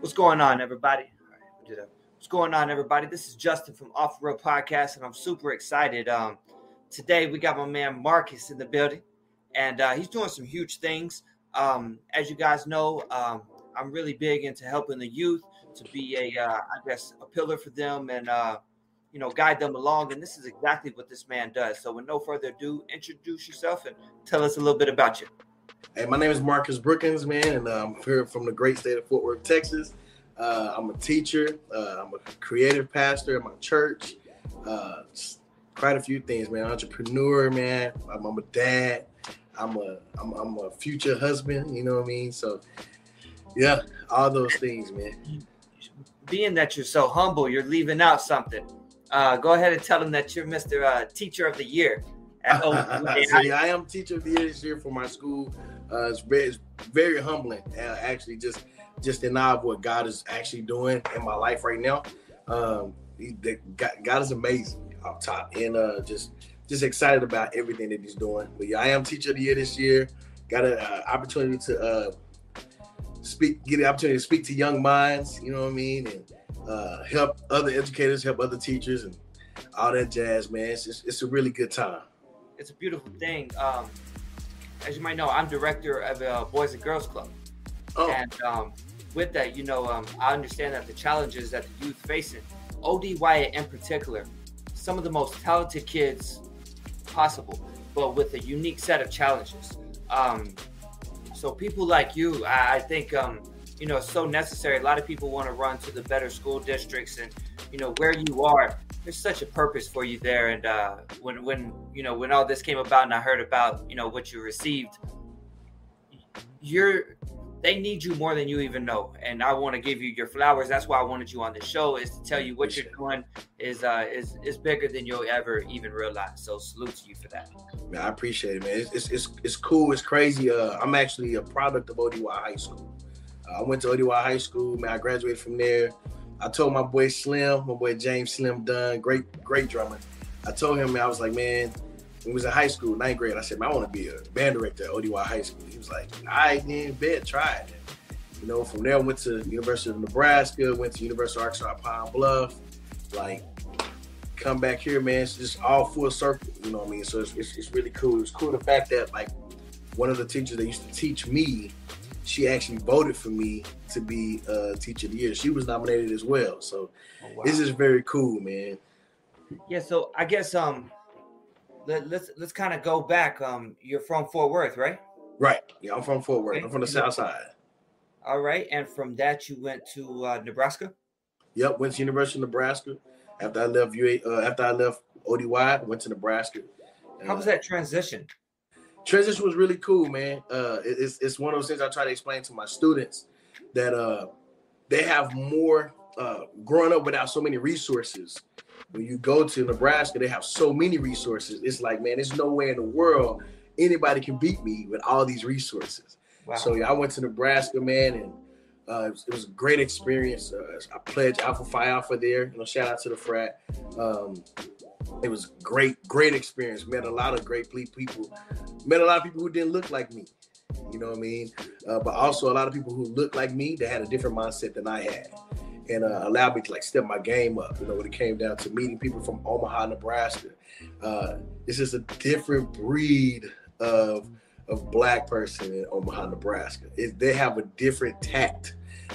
What's going on, everybody? All right, we'll do that. What's going on, everybody? This is Justin from Off the Road Podcast, and I'm super excited. Today, we got my man Marcus in the building, and he's doing some huge things. As you guys know, I'm really big into helping the youth to be a pillar for them and, guide them along. And this is exactly what this man does. So with no further ado, introduce yourself and tell us a little bit about you. Hey, my name is Marcus Brookins, man, and I'm here from the great state of Fort Worth, Texas. I'm a teacher. I'm a creative pastor at my church. Quite a few things, man. Entrepreneur, man. I'm a dad. I'm a future husband. You know what I mean? So, yeah, all those things, man. Being that you're so humble, you're leaving out something. Go ahead and tell them that you're Mr. Teacher of the Year. So, yeah, I am Teacher of the Year this year for my school. It's very humbling, actually, just in awe of what God is actually doing in my life right now. God is amazing up top, and just excited about everything that He's doing. But yeah, I am Teacher of the Year this year. Got an opportunity to get the opportunity to speak to young minds. You know what I mean, and help other educators, help other teachers, and all that jazz, man. It's a really good time. It's a beautiful thing. As you might know, I'm director of a Boys and Girls Club. Oh. And with that, I understand that the challenges that the youth facing, ODY in particular, some of the most talented kids possible, but with a unique set of challenges. So people like you, I think, it's so necessary. A lot of people want to run to the better school districts, and, where you are, there's such a purpose for you there. And when all this came about and I heard about, what you received, they need you more than you even know. And I want to give you your flowers. That's why I wanted you on the show, is to tell you what you're doing is bigger than you'll ever even realize. So salute to you for that. Man, I appreciate it, man. It's cool. It's crazy. I'm actually a product of ODY High School. I went to ODY High School, man. I graduated from there. I told my boy James Slim Dunn, great drummer. I told him, man, I was like, man, when we was in high school, 9th grade, I said, man, I want to be a band director at ODY High School. He was like, all right, then, bet, try it. From there, I went to University of Nebraska, went to University of Arkansas Pine Bluff. Like, come back here, man, it's just all full circle, you know what I mean? So it's really cool. It's cool the fact that, like, one of the teachers that used to teach me, she actually voted for me to be Teacher of the Year. She was nominated as well. So This is very cool, man. Yeah, so I guess let's kind of go back. You're from Fort Worth, right? Right. Yeah, I'm from Fort Worth. Okay. I'm from the South Side. All right. And from that, you went to Nebraska? Yep, went to University of Nebraska. After I left ODY, I went to Nebraska. How was that transition? Transition was really cool, man. It's one of those things I try to explain to my students, that they have more growing up without so many resources. When you go to Nebraska, they have so many resources. It's like, man, there's no way in the world anybody can beat me with all these resources. Wow. So yeah, I went to Nebraska, man, and it was a great experience. I pledged Alpha Phi Alpha there. Shout out to the frat. It was great experience. Met a lot of great people. Met a lot of people who didn't look like me. You know what I mean? But also a lot of people who looked like me that had a different mindset than I had, and allowed me to step my game up. When it came down to meeting people from Omaha, Nebraska, it's just a different breed of Black person in Omaha, Nebraska. They have a different tact.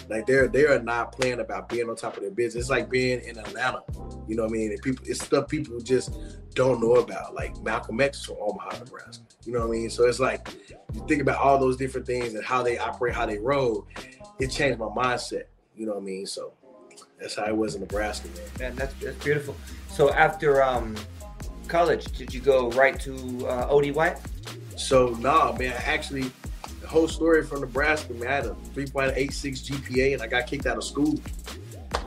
Like they are not playing about being on top of their business. It's like being in Atlanta. You know what I mean? And it's stuff people just don't know about. Like Malcolm X is from Omaha, Nebraska. You know what I mean? So it's like, you think about all those different things and how they operate, how they roll. It changed my mindset. You know what I mean? So that's how it was in Nebraska, man. Man, that's beautiful. So after college, did you go right to ODY? So no, man. Actually, the whole story from Nebraska, man, I had a 3.86 GPA and I got kicked out of school.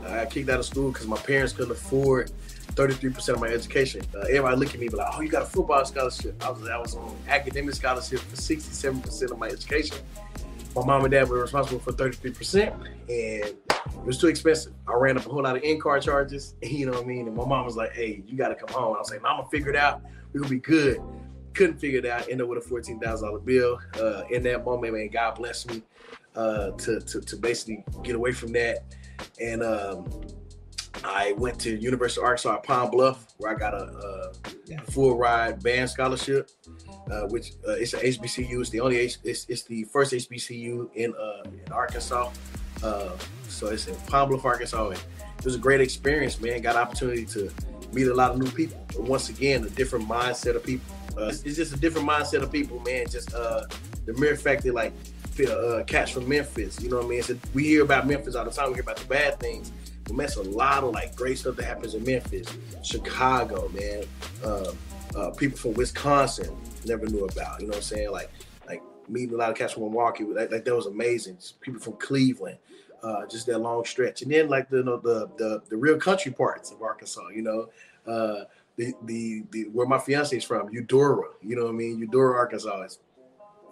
I got kicked out of school because my parents couldn't afford 33% of my education. Everybody looked at me and be like, oh, you got a football scholarship. I was on academic scholarship for 67% of my education. My mom and dad were responsible for 33%, and it was too expensive. I ran up a whole lot of in-car charges, you know what I mean? And my mom was like, hey, you got to come home. I was like, I'm going to figure it out. We're going to be good. couldn't figure it out. Ended up with a $14,000 bill. In that moment, man, God blessed me to basically get away from that. And I went to University of Arkansas at Pine Bluff, where I got a full ride band scholarship, which it's an HBCU. It's the only it's the first HBCU in Arkansas. So it's in Pine Bluff, Arkansas. And it was a great experience, man. Got an opportunity to meet a lot of new people. But once again, a different mindset of people. It's just a different mindset of people, man. Just the mere fact that, like, cats from Memphis, you know what I mean? So we hear about Memphis all the time. We hear about the bad things. But man, it's a lot of like great stuff that happens in Memphis, Chicago, man. People from Wisconsin never knew about. You know what I'm saying? Like meeting a lot of cats from Milwaukee, like that was amazing. People from Cleveland, just that long stretch, and then like the real country parts of Arkansas. You know, the where my fiance is from, Eudora. You know what I mean? Eudora, Arkansas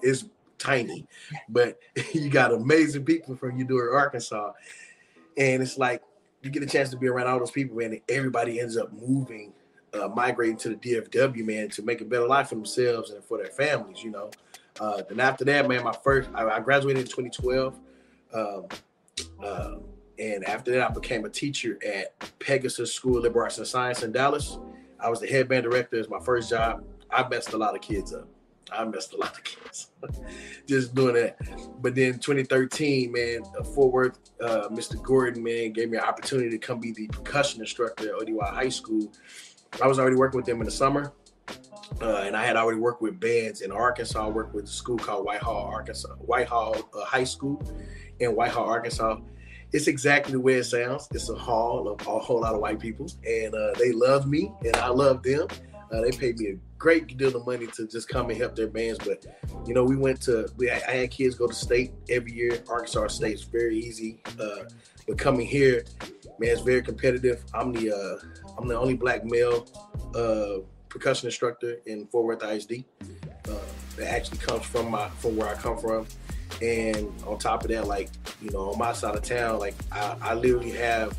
is tiny, but you got amazing people from Eudora, Arkansas, and it's like you get a chance to be around all those people, man, and everybody ends up moving, migrating to the DFW, man, to make a better life for themselves and for their families, you know. Then after that, man, I graduated in 2012, and after that, I became a teacher at Pegasus School of Liberal Arts and Science in Dallas. I was the head band director. It's my first job. I messed a lot of kids up. Just doing that. But then 2013, man, Fort Worth, Mr. Gordon, man, gave me an opportunity to come be the percussion instructor at ODY High School. I was already working with them in the summer, and I had already worked with bands in Arkansas. I worked with a school called Whitehall High School in Whitehall, Arkansas. It's exactly the way it sounds. It's a hall of a whole lot of white people, and they love me, and I love them. They paid me a great deal of money to just come and help their bands. But, you know, I had kids go to state every year. Arkansas State is very easy. But coming here, man, it's very competitive. I'm the only black male percussion instructor in Fort Worth ISD. That actually comes from where I come from. And on top of that, like, you know, on my side of town, like I literally have,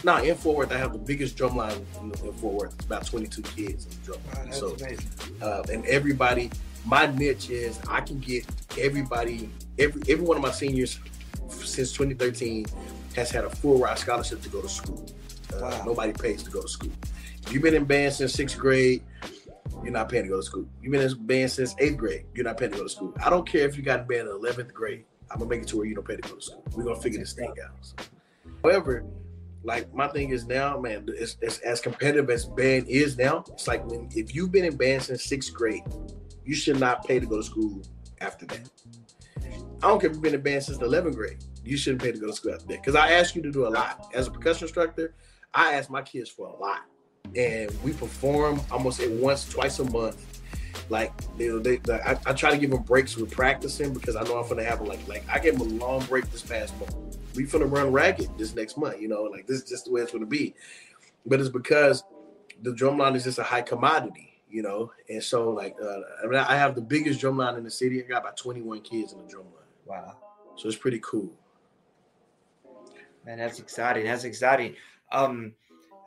in Fort Worth, I have the biggest drum line in Fort Worth, about 22 kids in the drum line. Wow, that's amazing. And everybody, my niche is I can get everybody, every one of my seniors since 2013 has had a full ride scholarship to go to school. Wow. Nobody pays to go to school. If you've been in band since 6th grade, you're not paying to go to school. You've been in band since 8th grade, you're not paying to go to school. I don't care if you got in band in 11th grade. I'm going to make it to where you don't pay to go to school. We're going to figure this thing out. So, however, like my thing is now, man, it's as competitive as band is now. It's like if you've been in band since 6th grade, you should not pay to go to school after that. I don't care if you've been in band since the 11th grade. You shouldn't pay to go to school after that. Because I ask you to do a lot. As a percussion instructor, I ask my kids for a lot. And we perform almost twice a month. Like, I try to give them breaks with practicing because I know I'm gonna have I gave them a long break this past month. We finna run ragged this next month, you know, like this is just the way it's gonna be. But it's because the drumline is just a high commodity, you know. And so like I have the biggest drumline in the city. I got about 21 kids in the drumline. Wow. So it's pretty cool. Man, that's exciting.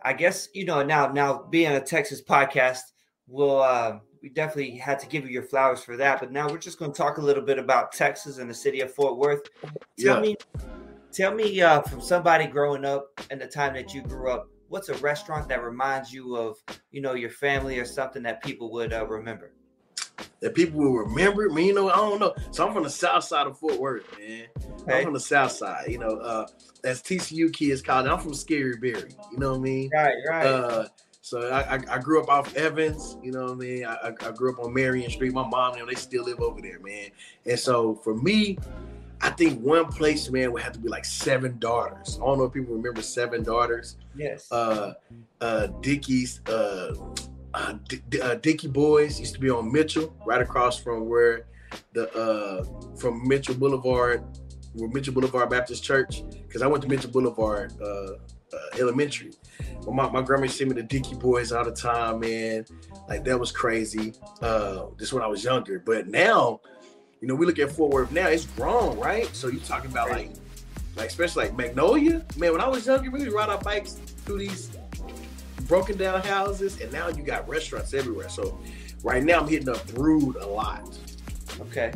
I guess, you know, now being a Texas podcast, we definitely had to give you your flowers for that. But now we're just going to talk a little bit about Texas and the city of Fort Worth. Tell me from somebody growing up and the time that you grew up, what's a restaurant that reminds you of, you know, your family or something that people would remember? That people will remember me, you know, I don't know. So I'm from the south side of Fort Worth, man. Okay. I'm from the south side, you know, as TCU kids call it. I'm from Scary Berry, you know what I mean? Right. So I grew up off Evans, you know what I mean? I grew up on Marion Street. My mom, you know, they still live over there, man. And so for me, I think one place, man, would have to be like Seven Daughters. I don't know if people remember Seven Daughters. Yes. Dickie's, Dickie Boys used to be on Mitchell, right across from where from Mitchell Boulevard, where Mitchell Boulevard Baptist Church, because I went to Mitchell Boulevard Elementary. Well, my grandma sent me the Dickie Boys all the time, man. Like that was crazy. Just when I was younger, but now, you know, we look at Fort Worth now, it's grown, right? So you're talking about like especially like Magnolia, man. When I was younger, we would ride our bikes through these broken down houses, and now you got restaurants everywhere. So Right now, I'm hitting up Brood a lot. Okay.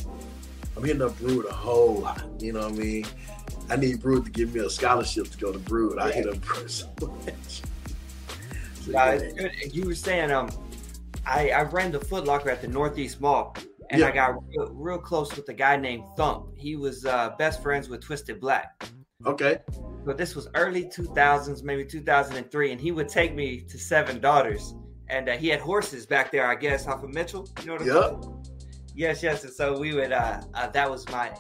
I'm hitting up Brood a whole lot. You know what I mean? I need Brood to give me a scholarship to go to Brood. I hit up Brood so much. Good. You were saying, I ran the Foot Locker at the Northeast Mall, and I got real close with a guy named Thump. He was best friends with Twisted Black. Okay. But this was early 2000s, maybe 2003, and he would take me to Seven Daughters, and he had horses back there, I guess, off of Mitchell. You know what I'm saying? Yes. And so we would. That was my,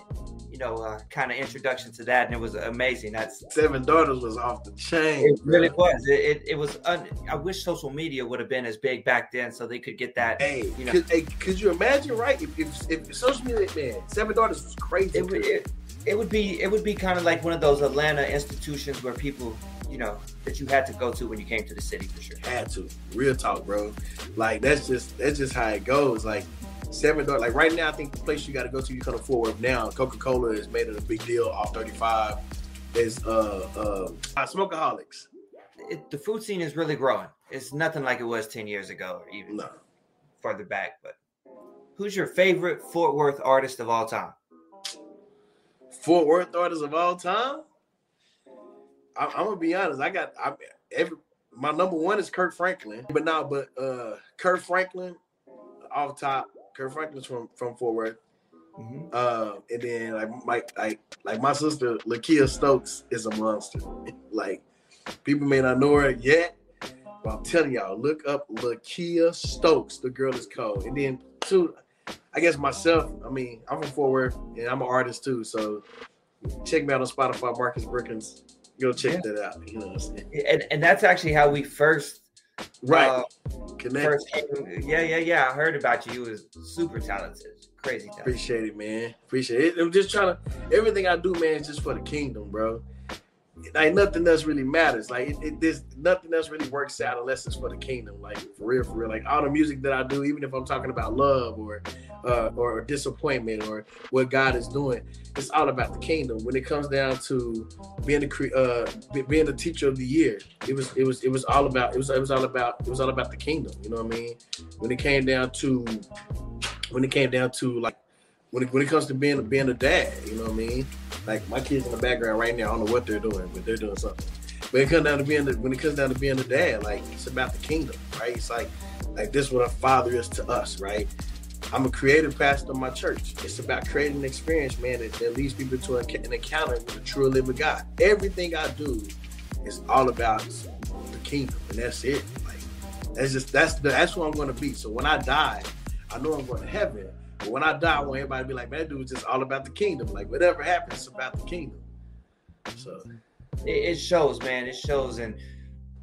kind of introduction to that, and it was amazing. That's Seven Daughters was off the chain. It really was. It was. I wish social media would have been as big back then, so they could get that. Hey, could you imagine, right? If social media, man, Seven Daughters was crazy. It would be kind of like one of those Atlanta institutions where people, that you had to go to when you came to the city for sure. Had to. Real talk, bro. Like that's just how it goes. Like Seven Daughters. Like right now, I think the place you got to go to, you come to Fort Worth now. Coca-Cola has made it a big deal off 35. Is Smokeaholics. The food scene is really growing. It's nothing like it was 10 years ago or even further back. But who's your favorite Fort Worth artist of all time? Fort Worth artists of all time? I'm gonna be honest. My number one is Kirk Franklin, but Kirk Franklin off top. Kirk Franklin's from Fort Worth, and then like my sister Lakia Stokes is a monster. Like people may not know her yet, but I'm telling y'all, look up Lakia Stokes. The girl is cold. And then two. I guess myself, I'm from Fort Worth, and I'm an artist too, so check me out on Spotify, Marcus Brookins. Go check that out. You know what I'm saying? And that's actually how we first connected. I heard about you. You was super talented, crazy talented. Appreciate it, man. Appreciate it. I'm just trying to, everything I do, man, is just for the kingdom, bro. Like nothing else really matters. Like there's nothing else really works out unless it's for the kingdom. Like for real. Like all the music that I do, even if I'm talking about love or disappointment or what God is doing, it's all about the kingdom. When it comes down to being the teacher of the year, it was all about the kingdom. You know what I mean? When it came down to like when it comes to being a dad, you know what I mean? Like my kids in the background right now, I don't know what they're doing, but they're doing something. But when it comes down to being a dad, like it's about the kingdom, right? It's like this is what a father is to us, right? I'm a creative pastor of my church. It's about creating an experience, man, that leads people to an encounter with a true living God. Everything I do is all about the kingdom, and that's it. Like that's who I'm going to be. So when I die, I know I'm going to heaven. But when I die, I want everybody to be like, man, that dude was just all about the kingdom. Like whatever happens, it's about the kingdom. So it shows, man. It shows, and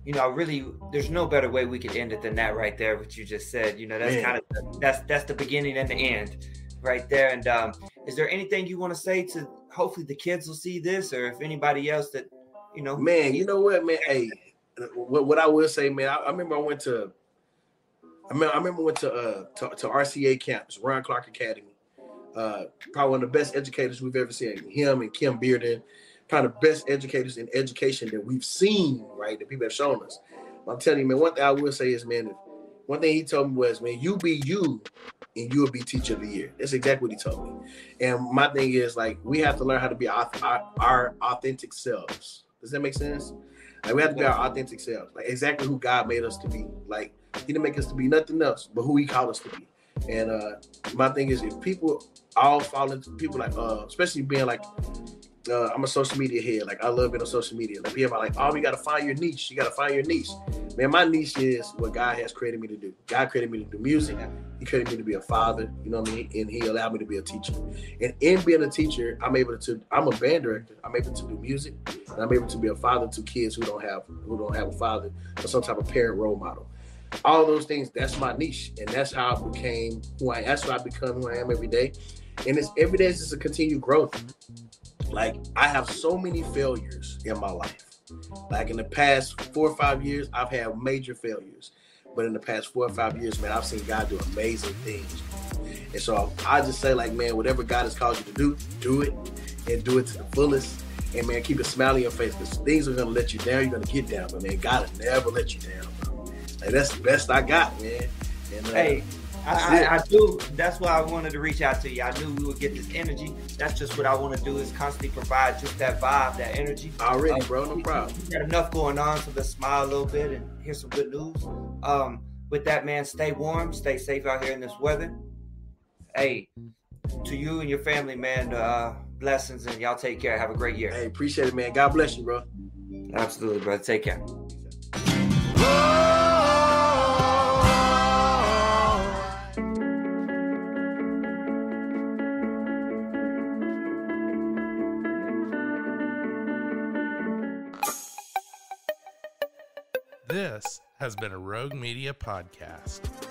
really, there's no better way we could end it than that right there. What you just said, that's kind of that's the beginning and the end, right there. And is there anything you want to say to? Hopefully, the kids will see this, or if anybody else that, Man, you know what, man? Hey, what I will say, man. I remember I went to RCA campus, Ron Clark Academy. Probably one of the best educators we've ever seen. Him and Kim Bearden, probably the best educators in education that we've seen, right? That people have shown us. But I'm telling you, man, one thing I will say is, man, one thing he told me was, man, you be you and you'll be teacher of the year. That's exactly what he told me. And my thing is, like, we have to learn how to be our authentic selves. Does that make sense? Like, we have to be our authentic selves. Like, exactly who God made us to be. Like, he didn't make us to be nothing else but who he called us to be. And my thing is, if people all fall into people like, especially being like, I'm a social media head. Like I love being on social media. Like people are like, oh, you got to find your niche. You got to find your niche. Man, my niche is what God has created me to do. God created me to do music. He created me to be a father. You know what I mean? And he allowed me to be a teacher. And in being a teacher, I'm a band director. I'm able to do music. And I'm able to be a father to kids who don't have a father or some type of parent role model. All those things, that's my niche. And that's how I became who I am. That's why I become who I am every day. And every day is just a continued growth. Like, I have so many failures in my life. Like, in the past 4 or 5 years, I've had major failures. But in the past 4 or 5 years, man, I've seen God do amazing things. And so I just say, like, man, whatever God has called you to do it. And do it to the fullest. And, man, keep a smile on your face. Because things are going to let you down. You're going to get down. But, man, God will never let you down, bro. Like, that's the best I got, man. And, hey, I do. That's why I wanted to reach out to you. I knew we would get this energy. That's just what I want to do, is constantly provide just that vibe, that energy. Already, bro. No problem. We got enough going on, so let's smile a little bit and hear some good news. With that, man, stay warm, stay safe out here in this weather. Hey, to you and your family, man, blessings, and y'all take care. Have a great year. Hey, appreciate it, man. God bless you, bro. Absolutely, brother. Take care. This has been a Rogue Media podcast.